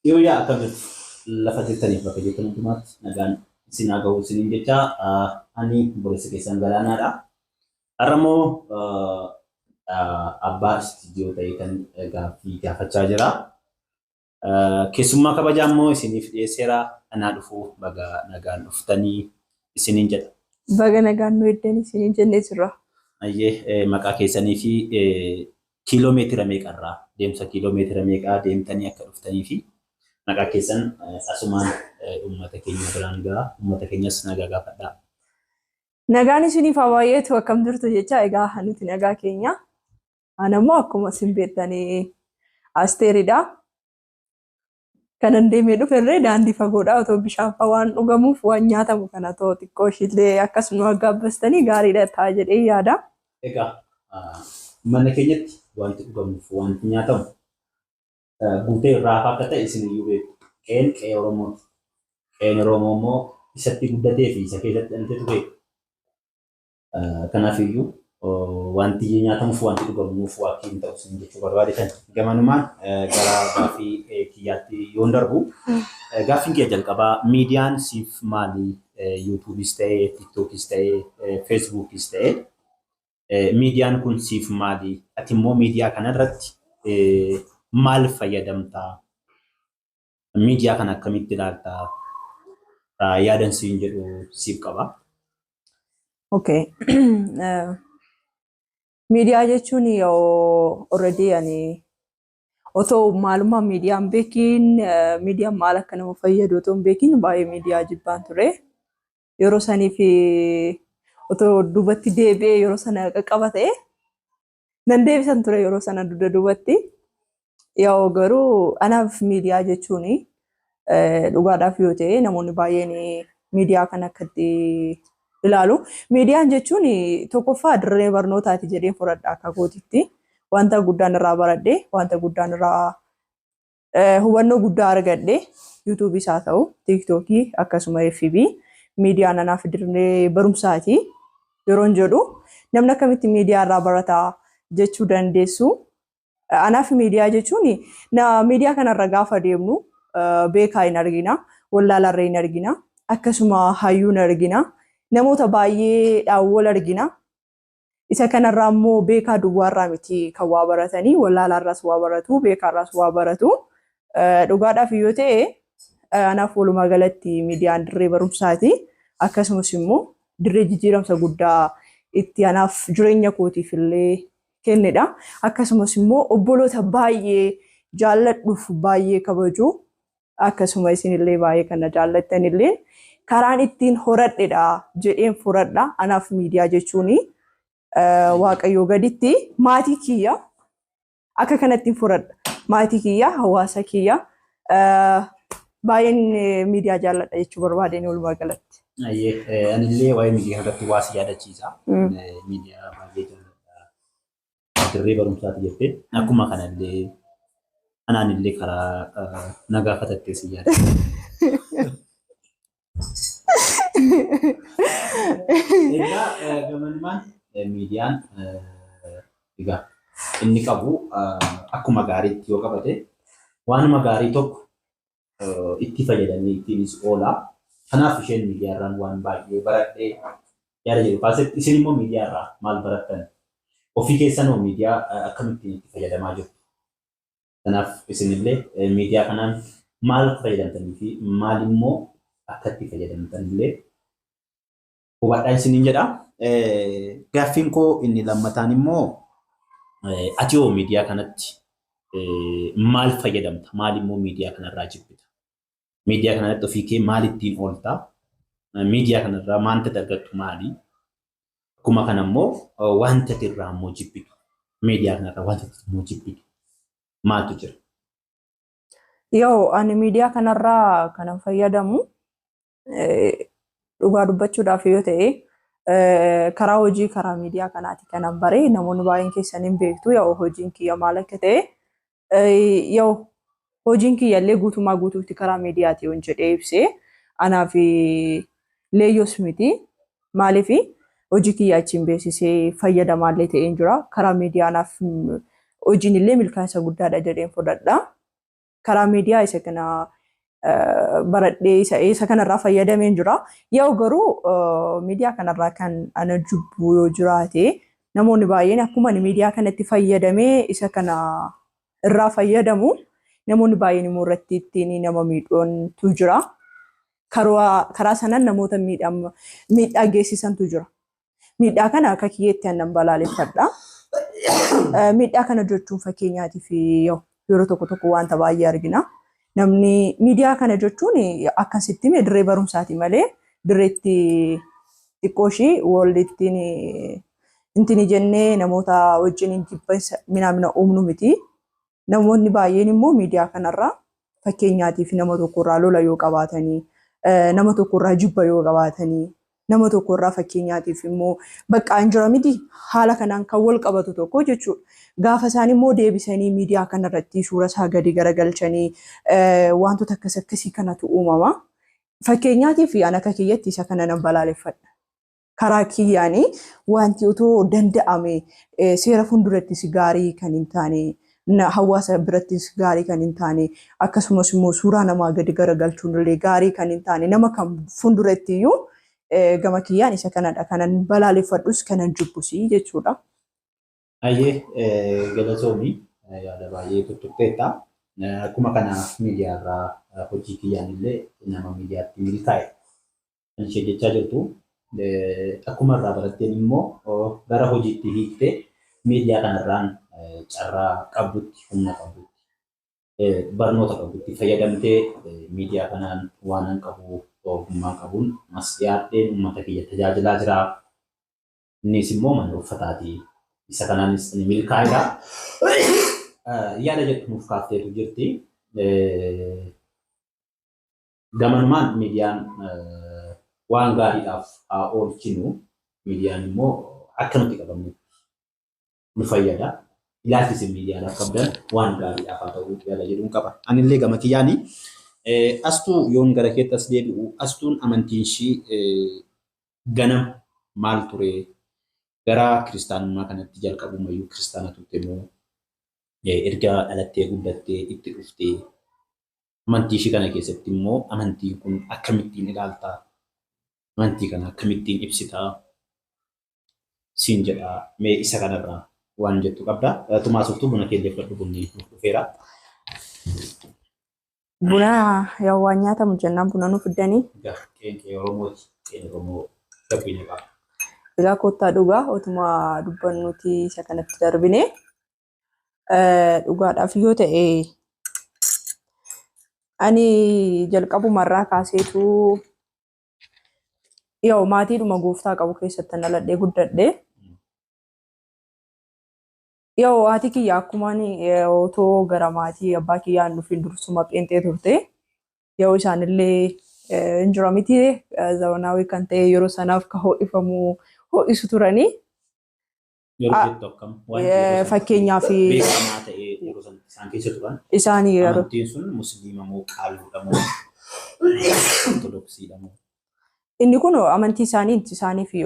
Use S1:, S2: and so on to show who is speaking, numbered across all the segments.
S1: Yoo yaa akkamitti lafa jettaniif bakka jettan hundumaatti nagaan isin haa ga'u isiniin jecha ani boleessa keessan galaanaadha. Har'a immoo abbaa istiidiyoo ta'ee kan gaaffii gaafachaa jira. Keessummaa kabajaa immoo isiniif dhiyeesseera. Anaa dhufuu baga nagaan dhuftanii isiniin jedha.
S2: Baga nagaan nu eddanii isiniin jennee jirra.
S1: Ayyee maqaa keessanii fi kiiloomeetira meeqarraa deemsa kiiloomeetira meeqaa deemtanii akka dhuftanii fi maqaa keessan asumaan uummata keenya biraan gahaa uummata keenyas nagaa gaafadhaa.
S2: Nagaan isiniif haa baay'eetu akkam jirtu jecha egaa nuti nagaa keenya. Ana immoo akkuma isin beektanii Asteeridha. Kanan deemee dhuferree daandii fagoodha otoo bishaan waan dhugamuuf waan nyaatamu kana too xiqqoo ishillee akkasuma gaabbastanii gaariidha ta'a jedhee yaada.
S1: Egaa mana keenyatti wanti dhugamuuf wanti nyaatamu guutee irraa akka ta'e isin iyyuu beektu. Qe'een qe'ee Oromooti. Qe'een Oromoo immoo isatti guddatee fi isa keessatti dhalteetu beeku. Kanaaf iyyuu wanti nyaatamuuf wanti dhugamuuf waaqiin ta'u isin jechuu barbaadetan. Gamanumaan gara gaaffii kiyyaatti yoon darbu gaaffiin kiyya jalqabaa miidiyaan siif maali? Yuutuubis ta'ee, Tiiktookis ta'ee, Feesbuukis ta'ee miidiyaan kun siif maali? Ati immoo miidiyaa kanarratti maal fayyadamtaa? Miidiyaa kana akkamitti ilaaltaa? Yaadan siin jedhu siif qaba.
S2: Okay. Miidiyaa jechuun already ani otoo maalummaa miidiyaan beekiin miidiyaan maal akka nama fayyadu otoo hin beekiin baay'ee miidiyaa jibbaan ture. Yeroo saniif otoo duubatti deebi'ee yeroo sana qaqqaba ta'e nan deebisan ture yeroo sana duubatti. Yoo garuu anaaf miidiyaa jechuun dhugaadhaaf yoo ta'e namoonni baay'een miidiyaa kan akkatti ilaalu. Miidiyaan jechuun tokkoffaa dirree barnootaati jedhee fudhadha akka kootitti. Wanta guddaan irraa baradhee, wanta guddaan irraa hubannoo guddaa argadhee yuutuubiis haa ta'u, tiiktookii akkasuma FB miidiyaan anaaf dirree barumsaati. Yeroon jedhu namni akkamitti miidiyaa irraa barataa jechuu dandeessu. Anaaf miidiyaa jechuun miidiyaa kanarra gaafa deemnu beekaa hin argina, wallaalarree hin argina, akkasuma hayyuu hin argina. Namoota baay'eedhaan wal argina. Isa kanarraa immoo beekaa duwwaarraa miti kan waa baratanii wallaalaarraas waa baratu beekaarraas waa baratu. Dhugaadhaaf yoo ta'e anaaf walumaa galatti miidiyaan dirree barumsaati. Akkasumas immoo dirree jijjiiramsa guddaa itti anaaf jireenya kootiif illee kennedha. Akkasumas immoo obboloota baay'ee jaalladhuuf baay'ee kabaju. Akkasuma isinillee baay'ee kana jaallattanillee karaan ittiin horadhedha jedheen fudhadha. Anaaf miidiyaa jechuun waaqayyoo gaditti maatii kiyya akka kanattiin fudhadha. Maatii kiyya, hawaasa kiyya baay'een miidiyaa jaalladha jechuu barbaadeen walumaa galatti.
S1: Anillee waa'ee miidiyaa irratti waa si yaadachiisa. Miidiyaa baay'ee jaalladha. Dirree barumsaati jettee akkuma kanallee anaanillee karaa nagaa fatattee si yaada. Egaa gamanumaan miidiyaan egaa inni qabu akkuma gaariitti yoo qabate waanuma gaarii tokko itti fayyadamee ittiinis oola. Kanaaf isheen miidiyaarraan waan baay'ee baradhee yaada jedhu kaasetti isin immoo miidiyaarraa maal barattan? Ofii keessanoo miidiyaa akkamittiin itti fayyadamaa jirtu? Kanaaf isinillee miidiyaa kanaan maal fayyadamtanii fi maal immoo akka itti fayyadamtan illee hubadhaa isiniin jedha. Gaaffiin koo inni lammataan immoo ati hoo miidiyaa kanatti maal fayyadamta? Maal immoo miidiyaa kanarraa jibbita? Miidiyaa kanarratti ofii kee maal ittiin ooltaa? Miidiyaa kanarraa maanta argattu maali? Akkuma kana immoo wanta irraa immoo jibbitu. Miidiyaa kanarraa wanta immoo jibbitu maaltu jira?
S2: Yoo ani miidiyaa kanarraa kanan fayyadamu dhugaa dubbachuudhaaf yoo ta'e karaa hojii karaa miidiyaa kanaati kanan bare namoonni baay'een keessan hin beektu yoo hojiin kiyya maal akka ta'e yoo hojiin kiyya illee guutumaa guutuutti karaa miidiyaati yoon jedhee ibsee anaaf leeyyoos miti maaliif hojii kiyya achiin beeksisee fayyadamaallee ta'een jira karaa miidiyaanaaf hojiin illee milkaa'insa guddaadha jedheen fudhadha. karaa miidiyaa isa kana baradhee isa kanarraa fayyadameen jira. Yoo garuu miidiyaa kanarraa kan ana jibbu yoo jiraate namoonni baay'een akkuma miidiyaa kanatti fayyadamee isa kana irraa fayyadamu namoonni baay'een immoo irratti ittiin nama miidhantu jira. Karaa sanaan namoota miidhaa geessisantu jira. Miidhaa kana akka kiyyeetti aannan balaaleffadha. Miidhaa kana jechuun fakkeenyaatiif yeroo tokko wanta baay'ee argina. Namni miidiyaa kana jechuun akkasitti dirree barumsaati malee dirreetti xiqqoo ishii walittiin intini jennee namoota wajjin jibba uumnu miti. Namoonni baay'een immoo miidiyaa kanarraa fakkeenyaatiif nama tokkorraa lola yoo qabaatanii, nama tokkorraa jibba yoo qabaatanii, nama tokkorraa fakkeenyaatiif immoo bakka hin jira miti haala kanaan kan wal qabatu tokko jechuudha. Gaafa isaan immoo deebisanii miidiyaa kanarratti suura isaa gadi garagalchanii wantoota akkasii kanatu uumama. Fakkeenyaatiif ana akka kiyyatti isa kana nan balaaleffadha. Karaa kiyyaanii wanti otoo danda'ame seera fuuldurattis gaarii kan hin taane hawaasa birattis gaarii kan hin taane akkasumas immoo suuraa namaa gadi garagalchuun illee gaarii kan hin taane nama kan fuulduratti iyyuu gama kiyyaan isa kanadha kanan balaaleffadhus kanan jibbus jechuudha.
S1: Ayyee galatoomii yaada baay'ee tuttuqxeetta. Akkuma kana miidiyaarraa hojii kiyyaan illee nama miidiyaatti milkaa'e kan ishee jechaa jirtu. Akkuma irraa baratteen immoo gara hojiitti hiiktee miidiyaa kanarraan carraa qabdutti humna qabdutti barnoota qabdutti fayyadamtee miidiyaa kanaan waan qabu ogummaa qabuun as dhiyaadheen uummata kiyya tajaajilaa jira. Innis immoo mana uffataati. Isa kanaanis ni milkaa'edha. Yaada jedhu nuuf kaafteetu jirti. Gamanumaan miidiyaan waan gaariidhaaf haa oolchinu. Miidiyaan immoo akka nuti qabamnu nu fayyada. Ilaalchisi miidiyaan akka qabdan waan gaariidhaaf haa ta'u yaada jedhuun qaba. Anillee gama kiyyaanii astuu yoon gara keetti as deebi'u astuun amantiin ishii ganam maal ture gara kiristaanummaa kanatti jalqabumayyuu kiristaana turte immoo erga dhalattee guddattee itti dhuftee amantii ishii kana keessatti immoo amantiin kun akkamittiin ilaaltaa amantii kana akkamittiin ibsitaa siin jedhaa mee isa kanarraa waan jettu qabda. Tumaasuftuu buna keellee fudhadhu bunni dhufeera.
S2: Buna yoo waan nyaatamu jennaan buna nu fiddanii.
S1: Qeenqee Oromooti. Qeenqee Oromoo gabbiin qaba.
S2: Egaa kottaa dhugaa otuma dubbannuuti isa kanatti darbine dhugaadhaaf yoo ta'e ani jalqabumarraa kaaseetu yoo maatiidhuma gooftaa qabu keessatti dhaladhee guddadhe. Yoo haati kiyya akkumaan otoo gara maatii abbaa kiyyaan dhufin dursuma pheenxee turte. Yoo isaanillee hin jira miti zamanaawii kan ta'e yeroo sanaaf ka ho'ifamu ho'isu turanii.
S1: Yeroo jettu akkam
S2: fakkeenyaaf
S1: beekamaa ta'e yeroo isaan keessa turan.
S2: Isaanii yeroo
S1: amantiin sun musliima moo qaalluudha moo ortodoksiidha moo?
S2: Inni kun amantii isaanii fi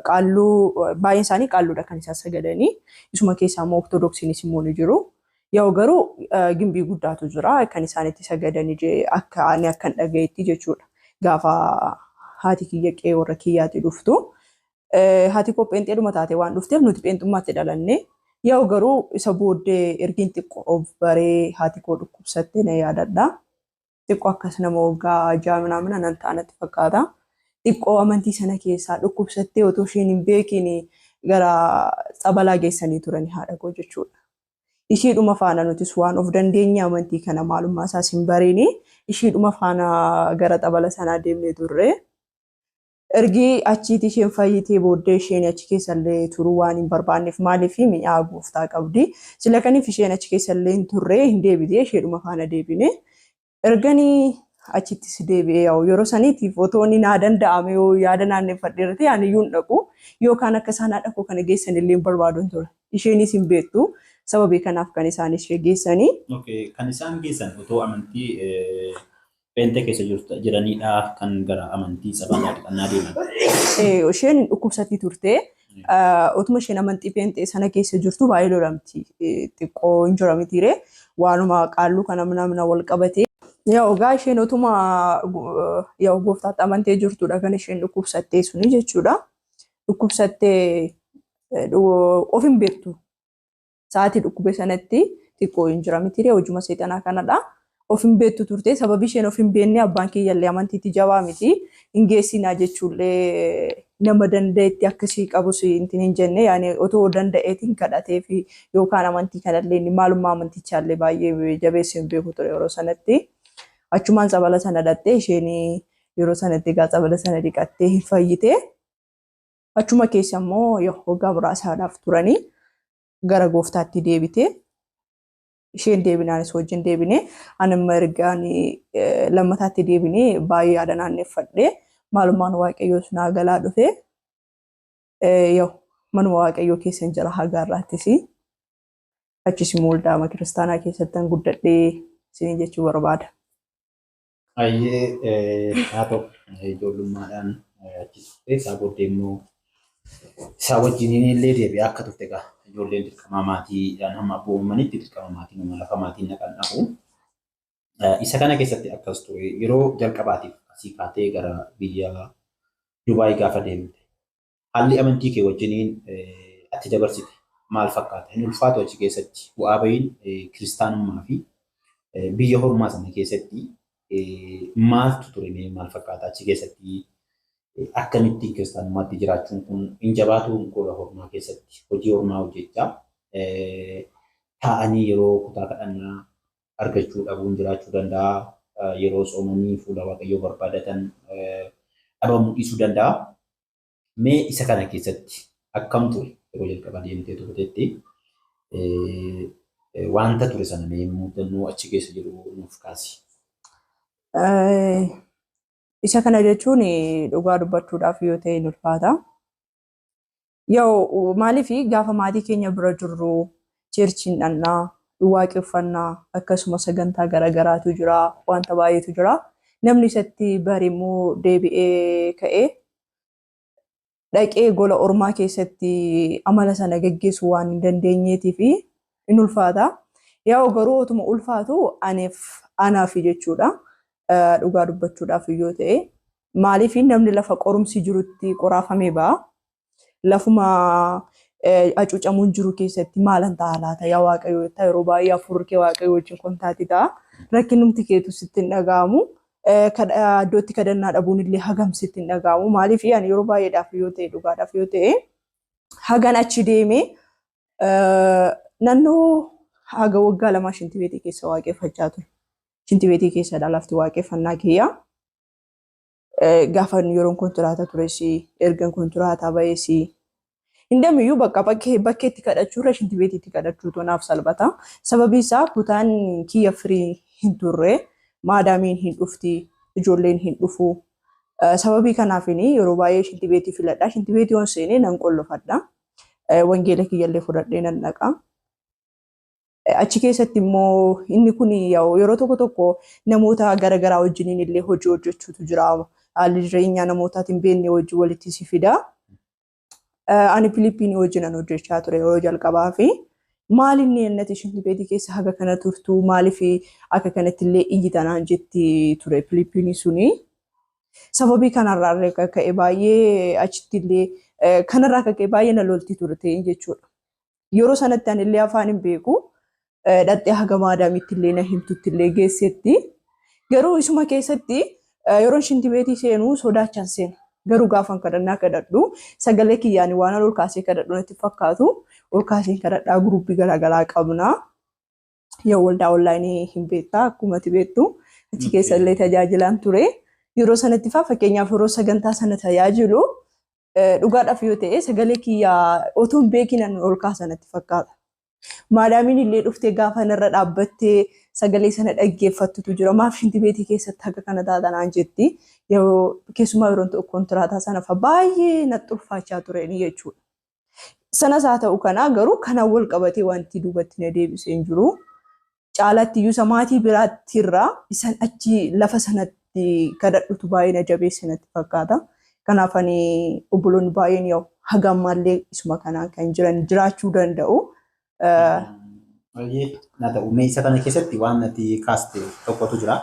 S2: qaalluu baay'een isaanii qaalluudha kan isaan sagadanii. Isuma keessaa immoo ortodoksiinis immoo ni jiru. Yoo garuu gimbii guddaatu jira kan isaan itti sagadanii akka ani akkan dhagayetti jechuudha. Gaafa haati kiyya qe'ee warra kiyyaatti dhuftu. Haati koo pheenxeedhuma taate waan dhufteef nuti pheenxummaatti dhalanne. Yoo garuu isa booddee ergiin xiqqoo of baree haati koo dhukkubsatte na yaadadha. Xiqqoo akkas nama waggaa jaaminaa nan ta'anatti fakkaata. Xiqqoo amantii sana keessaa dhukkubsattee otoo isheen hin beekin gara xabalaa geessanii turani haadha koo jechuudha. Ishiidhuma faana nutis waan of dandeenye amantii kana maalummaa isaas hin bariini. Ishiidhuma faana gara xabala sanaa deemnee turre. Ergi achiiti isheen fayyitee booddee isheen achi keessallee turuu waan hin barbaanneef maaliif mi'aa gooftaa qabdi. Sila kaniif isheen achi keessallee hin turre hin deebitee isheedhuma faana deebine. Erganii achittis deebi'ee yeroo saniitiif otoo inni naa danda'ame yoo yaada naanneffadheerate ani iyyuu hin dhaqu yookaan akka isaan dhaqu kana geessan illee hin barbaadu ture. Isheenis hin beektu sababii kanaaf kan isaan ishee geessanii.
S1: Kan isaan geessan otoo amantii pheenxee keessa jiranidha kan gara amantii sabaadhaa dhiqannaa deeman.
S2: Isheen dhukkubsatii turte Utuma isheen amantii pheenxee sana keessa jirtu baay'ee lolamti. Xiqqoo hin jira mitiiree waanuma qaalluu kana mana wal qabatee. Ogaa isheen utuma gooftaatti amantee jirtudha kan isheen dhukkubsattee suni jechuudha. Dhukkubsattee of hin beektu. Sa'aatii dhukkube sanatti xiqqoo hin jira mitiiree hojuma seexanaa kanadha. Of hin beektu turte sababii isheen of hin beekne abbaan kiyyallee amantiitti jabaa miti. Hin geessinaa jechuullee nama danda'etti akkasii qabus hin jenne yaani otoo danda'eetiin kadhatee fi yookaan amantii kanallee maalummaa amantichaallee baay'ee jabeessee hin beeku ture yeroo sanatti. Achumaan sabala sana dhattee isheen yeroo sanatti egaa sabala sana dhiqattee hin fayyite. Achuma keessa immoo waggaa muraasaadhaaf turanii gara gooftaatti deebite. Isheen deebinaanis wajjin deebine anamma ergaan lammataatti deebine baay'ee yaada naanneffadhe maalummaan waaqayyoos naa galaa dhufe manuma waaqayyoo keessa jira hagaarraattis achis immoo waldaa kiristaanaa keessatti guddadhee isin jechuu barbaada.
S1: Haa ta'u ijoollummaadhaan achis isaa booddee immoo isaa wajjin illee deebi'ee akka turte egaa ijoolleen dirqama maatiidhaan hamma abboommanitti dirqama maatii nama lafa maatiin naqan dhabu. Isa kana keessatti akkas ture yeroo jalqabaatiif asii kaatee gara biyya Dubaay gaafa deemte haalli amantii kee wajjiniin ati dabarsite maal fakkaata? Hin ulfaatu achi keessatti bu'aa bahiin kiristaanummaa fi biyya hormaa sana keessatti maaltu ture maal fakkaata achi keessatti akkamitti kiristaanummaatti jiraachuun kun hin jabaatu gola hormaa keessatti hojii hormaa hojjechaa taa'anii yeroo kutaa kadhannaa argachuu dhabuun jiraachuu danda'a. Yeroo soomanii fuula waaqayyoo barbaadatan dhabamuu dhiisuu danda'a. Mee isa kana keessatti akkam ture yeroo jalqaba deemtee turteetti wanta ture sana mee muuxannoo achi keessa jiru nuuf kaasi.
S2: Isa kana jechuun dhugaa dubbachuudhaaf yoo ta'e ni ulfaata. Maaliif gaafa maatii keenya bira jirru cheerchiin dhannaa waaqeffannaa akkasumas sagantaa garaagaraatu jira wanta baay'eetu jira. Namni isatti barimmoo deebi'ee ka'ee dhaqee gola ormaa keessatti amala sana gaggeessuu waan hin dandeenyeetiif ni ulfaata. Garuu otuma ulfaatu anaaf jechuudha. Dhugaa dubbachuudhaaf yoo ta'e maaliif namni lafa qorumsi jirutti qoraafamee ba'a. Lafuma acuucamuun jiru keessatti maalan ta'a laata yaa waaqayyoo yeroo baay'ee hafuurri kee waaqayyoo wajjin kontaati ta'a. Rakkinumti keetu sitti hin dhaga'amu. Iddootti kadhannaa dhabuun illee hagam sitti hin dhaga'amu. Maaliif yeroo baay'eedhaaf yoo ta'e dhugaadhaaf yoo ta'e hagan achi deemee naannoo haga waggaa lamaa shintibeetii keessa waaqeffachaa ture. Shintibeetii keessa lafti waaqeffannaa kiyya. Gaafa yeroon kontiraataa tures ergan kontiraataa ba'es Hindamiyyuu bakkeetti kadhachuurra shintibeetiitti kadhachuutu naaf salphata. Sababii isaa kutaan kiyya firii hin turre maadaamiin hin dhufti ijoolleen hin dhufu. Sababii kanaafin yeroo baay'ee shintibeetii filadha. Shintibeetii waan seenee nan qollofadha. Wangeela kiyyallee fudhadhee nan dhaqa. Achi keessatti immoo inni kun yeroo tokko tokko namoota garaagaraa wajjiniin illee hojii hojjechuutu jira. Haalli jireenyaa namootaatiin beekne wajjin walitti si fida. Ani Filiippiinii wajjinan hojjechaa ture yeroo jalqabaa fi maalinni ennati shintibeetii keessa haga kana turtu maaliif akka kanatti illee iyyitanaan jetti ture Filiippiinii suni. Sababii kanarraa ka'e baay'ee achitti illee kanarraa ka'e baay'ee na lolti turte jechuudha. Yeroo sanatti ani illee afaan hin beeku. Dhattee haga maadaamitti illee na himtutti illee geessetti. Garuu isuma keessatti yeroo shintibeetii seenuu sodaachaan seena. Garuu gaafan kadhannaa kadhadhu sagalee kiyyaan waan ol kaasee kadhadhu natti fakkaatu ol kaasee kadhadhaa guruppii garaagaraa qabna. Waldaa onlaayinii hin beektaa akkuma beektu achi keessa illee tajaajilaan ture. Yeroo sanatti fakkeenyaaf yeroo sagantaa sana tajaajilu dhugaadhaaf yoo ta'e sagalee kiyyaa otoo hin beekinan ol kaasanatti fakkaata. Maadaamiin illee dhuftee gaafa narra dhaabbattee sagalee sana dhaggeeffattutu jira. Maaf shintibeetii keessatti haga kana taatanaan jetti. Keessumaa yeroo tokko kontiraataa sana baay'ee natti ulfaachaa ture jechuudha. Sanas haa ta'u kana garuu kanaan wal qabatee wanti duubatti na deebisee hin jiru. Caalaatti iyyuu maatii biraatti irraa isaan achi lafa sanatti kadhadhutu baay'ee na jabeesse natti fakkaata. Kanaaf ani obboloonni baay'een yoo hagam mallee isuma kanaan kan jiran jiraachuu danda'u.
S1: Na ta'u meeshaa kana keessatti waan natti kaaste tokkotu jira.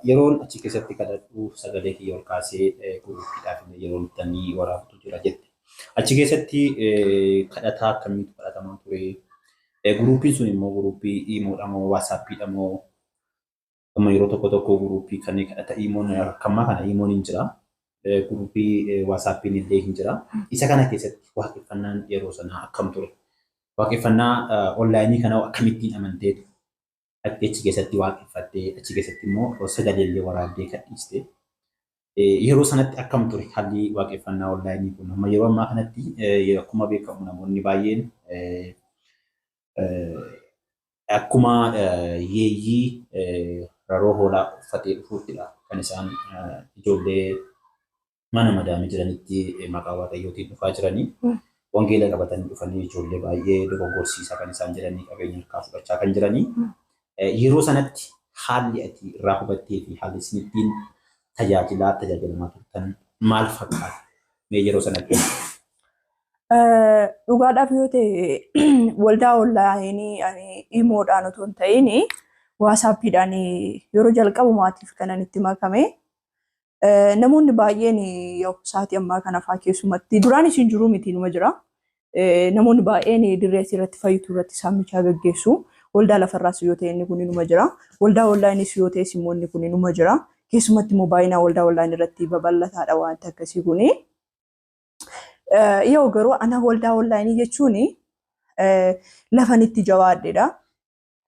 S1: Yeroon achi keessatti kadhadhu sagalee kiyya ol kaasee guruupiidhaaf yeroo itti waraabatu jira jette. Achi keessatti kadhataa akkamiitu kadhatamaa ture? Guruupiin sun immoo guruupii iimoodha moo waasaappiidha moo amma yeroo tokko tokko guruupii kanneen kadhata iimoon akkamaa kana iimoon hin jira. Guruupii waasaappiin illee hin jira. Isa kana keessatti waaqeffannaan yeroo sanaa akkam ture? Waaqeffannaa onlaayinii kana akkamittiin amanteetu? Achi keessatti waaqeffattee achi keessatti immoo sagalee waraabdee kadhiste. Yeroo sanatti akkam ture haalli waaqeffannaa onlaayinii kun? Amma yeroo ammaa kanatti akkuma beekamu namoonni baay'een akkuma yeeyyii raroo hoolaa uffatee dhufuuttidha kan isaan ijoollee mana madaamii jiranitti maqaa waaqayyootiin dhufaa jiranii. Wangeela qabatanii dhufanii ijoollee baay'ee dogoggorsiisaa kan isaan jiranii qabeenya harkaa fudhachaa kan jiranii. Yeroo sanatti haalli ati irraa hubattee fi haalli isin ittiin tajaajilamaa turtan maal fakkaata? Mee yeroo sanatti?
S2: Dhugaadhaaf yoo ta'e waldaa onlaayinii iimoodhaan otoo hin ta'in waasaappiidhaan yeroo jalqabumaatiif kanan itti makame. Namoonni baay'een sa'aatii ammaa kana fa'aa keessumatti duraan isin jiruu miti numa jira. Namoonni baay'een dirree irratti fayyituu irratti saamichaa gaggeessu. Waldaa lafarraas yoo ta'e inni kun numa jira. Waldaa onlaayinis yoo ta'e immoo inni kun numa jira. Keessumatti immoo baay'inaan waldaa onlaayinii irratti babal'ataadha waanti akkasii kuni. Yoo garuu ana waldaa onlaayinii jechuun lafan itti jabaadheedha.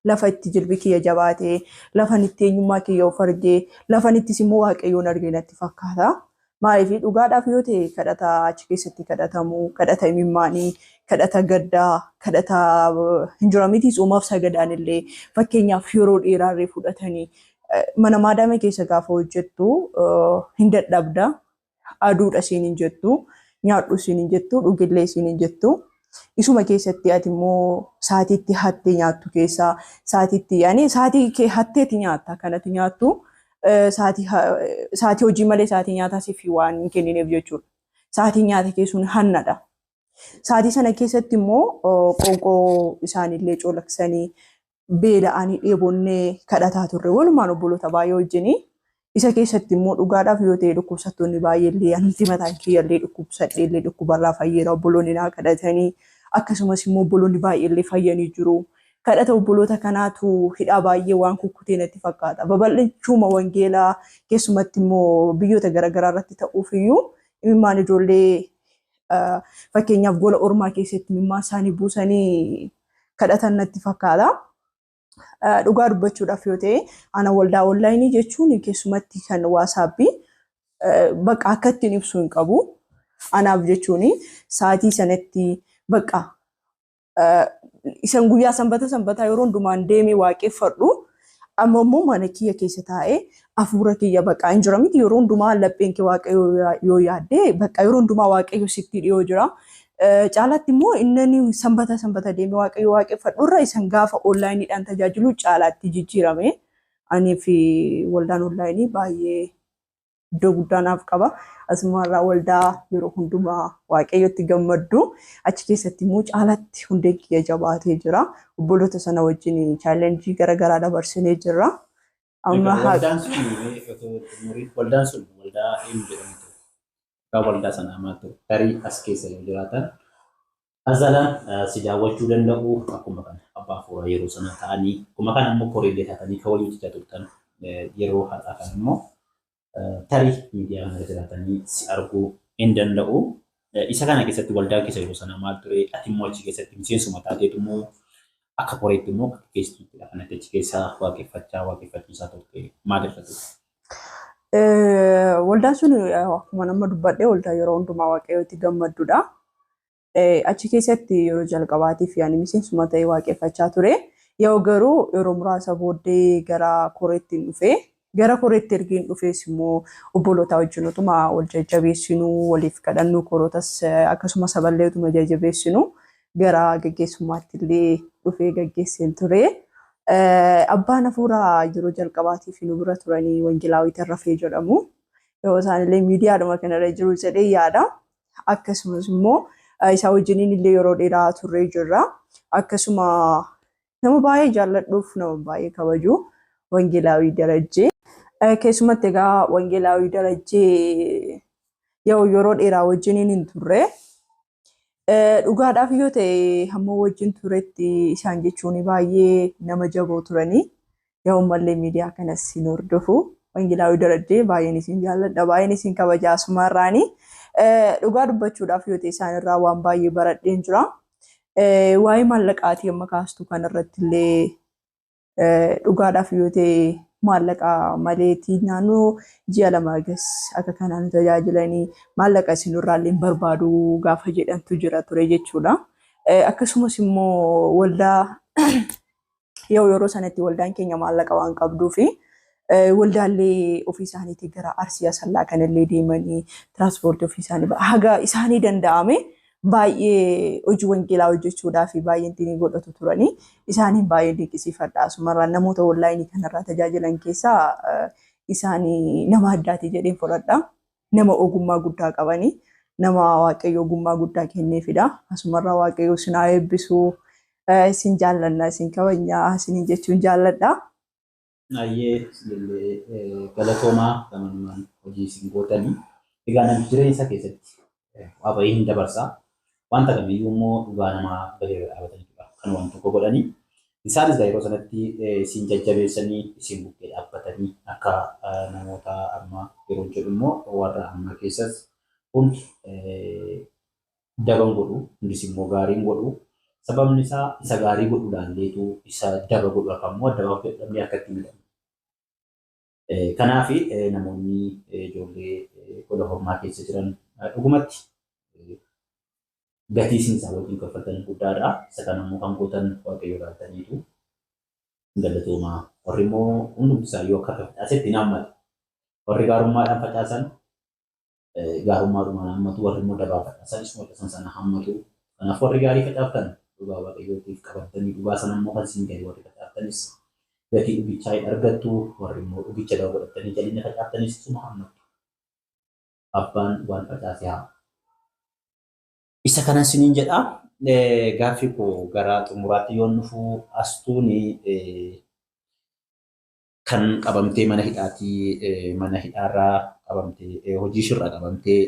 S2: Lafa itti jilbi kiyya jabaatee, lafan itti eenyummaa kiyya of argee, lafan ittis immoo waaqayyoon argee natti fakkaata. Maaliif dhugaadhaaf yoo ta'e kadhata achi keessatti kadhatamu, kadhata imimmaanii, kadhata gaddaa, kadhata hin jira miti uumaaf sagadaan illee fakkeenyaaf yeroo dheeraarree fudhatanii mana maadaamee keessa gaafa hojjettu hin dadhabda. Aduudha isiin hin jettu, nyaadhu isiin hin jettu, dhugillee isiin hin jettu. Isuma keessatti ati immoo sa'aatiitti hattee nyaattu keessaa sa'aatii kee hatteeti nyaatta kanatti nyaattu sa'aatii hojii malee sa'aatii nyaataa siif waan hin kennineef jechuudha. Sa'aatii nyaata keessuun hannadha. Sa'aatii sana keessatti immoo qoonqoo isaanillee colaksanii beela'anii dheebonnee kadhataa turre walumaan obboloota baay'ee wajjinii. Isa keessatti immoo dhugaadhaaf yoo ta'e dhukkubsattoonni baay'eellee anti mataan kiyyallee dhukkubsadheellee dhukkubarraa fayyeera obboloonni naa kadhatanii akkasumas immoo obboloonni baay'eellee fayyanii jiru. Kadhata obboloota kanaatu hidhaa baay'ee waan kukkutee natti fakkaata. Babal'achuuma wangeelaa keessumatti immoo biyyoota garaagaraa irratti ta'uuf iyyuu imimmaan ijoollee fakkeenyaaf gola ormaa keessatti imimmaan isaanii buusanii kadhatan natti fakkaata. Dhugaa dubbachuudhaaf yoo ta'e ana waldaa onlaayinii jechuun keessumatti kan waasaappii bakka akka ittiin ibsuu hin qabu. Anaaf jechuun sa'aatii sanatti bakka isan guyyaa sanbataa yeroo hundumaan deemee waaqeffadhu. Amma immoo mana kiyya keessa taa'ee hafuura kiyya bakka hin jira miti yeroo hundumaa lapheen kee waaqayyo yoo yaadde bakka yeroo hundumaa waaqayyo sitti dhiyoo jira. Caalaatti immoo inni sanbata deemee waaqayyo waaqeffadhu irra isan gaafa onlaayiniidhaan tajaajilu caalaatti jijjiirame.Anii fi waldaan onlaayinii baay'ee iddoo guddaa naaf qaba. Asumarraa waldaa yeroo hundumaa waaqayyotti gammaddu. Achi keessatti immoo caalaatti hundeen kiyya jabaatee jira. Obboloota sana wajjin chaalenjii garaagaraa dabarsinee jirra.
S1: Waldaan sun waldaa eenyu jedhamtu? Waldaa sana maaltu tarii as keessa yoo jiraatan azalaan si daawwachuu danda'u akkuma kana abbaa fuula yeroo sana ta'anii akkuma kana immoo koreellee taatanii kan waliin hojjetan yeroo haadhaa kan immoo tarii miidiyaa kana jiraatanii si arguu hin danda'u. Isa kana keessatti waldaa keessa yeroo sana maal ture? Ati immoo achi keessatti miseensuma taateetu immoo akka koreetti immoo akka keessuttidha kanatti achi keessaa waaqeffachiisaa turte maal irra ture?
S2: Waldaan sun akkuma nama dubbadhee waldaa yeroo hundumaa waaqayyootti gammaddudha. Achi keessatti yeroo jalqabaatiif yaani miseensuma ta'ee waaqeffachaa ture. Yoo garuu yeroo muraasa booddee gara koreetti dhufe. Gara koreetti ergiin dhufees immoo obboloota wajjin utuma wal jajjabeessinu waliif kadhannu korootas akkasuma saballee utuma jajjabeessinu gara gaggeessummaatti illee dhufee gaggeesseen ture. Abbaan hafuuraa yeroo jalqabaatiif nu bira turanii Wangeelaawwiit Arrafee jedhamu. yoo isaanillee miidiyaadhuma kanarra jiru jedhee yaada. Akkasumas immoo isaa wajjiniin illee yeroo dheeraa turree jirra. Akkasuma nama baay'ee jaalladhuuf nama baay'ee kabaju Wangeelaawii Darajjee. Keessumatti egaa Wangeelaawii Darajjee yeroo dheeraa wajjiniin hin turre. Dhugaadhaaf yoo ta'e hamma wajjin turetti isaan jechuun baay'ee nama jaboo turanii. Yoo mallee miidiyaa kanas hin hordofu. Wangeelaawii Darajjee baay'een isin jaalladha, baay'een isin kabajaa asumarraani. Dhugaa dubbachuudhaaf yoo ta'e isaan irraa waan baay'ee baradheen jira. Waa'ee maallaqaatii amma kaastu kanarratti illee dhugaadhaaf yoo ta'e maallaqa maleetii naannoo ji'a lama gas akka kanaan tajaajilanii maallaqa isinirraallee barbaadu gaafa jedhantu jira ture jechuudha. Akkasumas immoo waldaa yeroo sanatti waldaan keenya maallaqa waan qabduu fi waldaalee ofii isaaniitii gara Arsii Asallaa kanallee deemanii tiraanspoortii ofii isaanii haga isaanii danda'ame baay'ee hojii wangeelaa hojjechuudhaaf baay'een ittiin godhatu turanii isaaniin baay'ee dinqisiifadha. Asumarraan namoota onlaayinii kanarraa tajaajilan keessaa isaanii nama addaati jedheen fudhadha. Nama ogummaa guddaa qabanii, nama waaqayyo ogummaa guddaa kenneefidha. Asumarraa waaqayyo isin haa eebbisu, isin jaalladha, isin kabajnaa, isin jechuun jaalladha.
S1: Baay'ee galatoomaa gamanumaan hojii isin gootanii. Egaa namni jireenya isaa keessatti waa bahii hin dabarsaa. Wanta kamiyyuu immoo dhugaa namaa gadi dhaabatanidha. Kan waan tokko godhanii. Isaanis yeroo sanatti isin jajjabeessanii isin bukkee dhaabbatanii akka namoota amma yeroo jedhu immoo warra amma keessas hundi daban godhu, hundis immoo gaariin godhu. Sababni isaa isa gaarii godhuudhaan leetu isa daba godhu akka immoo daba godhamee akka itti midhamu. Kanaaf namoonni ijoollee gola hormaa keessa jiran dhugumatti gatii isin isaa wajjin kaffaltan guddaadha. Isa kana immoo kan gootan waaqayyo laaltaniitu galatoomaa. Warri immoo hundumti isaayyuu akka facaasetti nammata. Warri gaarummaadhaan facaasan gaarummaadhumaan hammatu, warri immoo dabaa facaasan isuma facaasan sana hammatu. Kanaaf warri gaarii facaaftan dhugaa waaqayyootiif qabatanii dhugaa sana immoo kan isin gadi warri facaaftanis gatii dhugichaa hin argattu. Warri immoo dhugicha daba godhatanii jalina facaaftanis isuma hammatu. Abbaan waan facaase haa. Isa kanan siniin jedha. Gaaffii koo gara xumuraatti yoon dhufu astuun kan qabamtee mana hidhaatii mana hidhaarraa qabamtee hojii shirraa qabamtee